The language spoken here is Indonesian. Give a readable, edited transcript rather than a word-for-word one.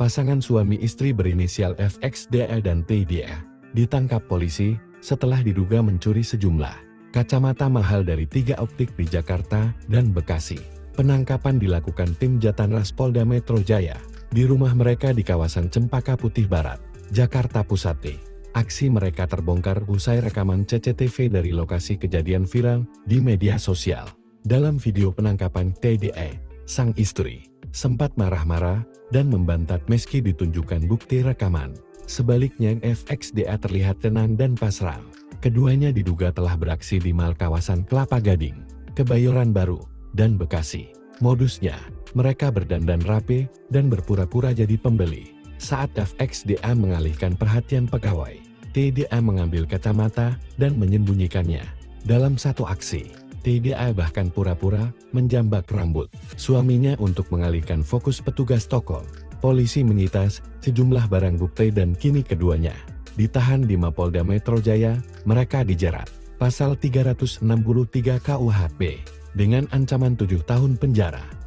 pasangan suami istri berinisial FXDA dan TDA, ditangkap polisi setelah diduga mencuri sejumlah kacamata mahal dari 3 optik di Jakarta dan Bekasi. Penangkapan dilakukan tim Jatanras Polda Metro Jaya di rumah mereka di kawasan Cempaka Putih Barat, Jakarta Pusat. Aksi mereka terbongkar usai rekaman CCTV dari lokasi kejadian viral di media sosial. Dalam video penangkapan TDA, sang istri sempat marah-marah dan membantat meski ditunjukkan bukti rekaman. Sebaliknya FXDA terlihat tenang dan pasrah. Keduanya diduga telah beraksi di mal kawasan Kelapa Gading, Kebayoran Baru, dan Bekasi. Modusnya, mereka berdandan rapi dan berpura-pura jadi pembeli. Saat FXDA mengalihkan perhatian pegawai, TDA mengambil kacamata dan menyembunyikannya. Dalam satu aksi, TDA bahkan pura-pura menjambak rambut suaminya untuk mengalihkan fokus petugas toko. Polisi menyita sejumlah barang bukti dan kini keduanya ditahan di Mapolda Metro Jaya. Mereka dijerat pasal 363 KUHP dengan ancaman 7 tahun penjara.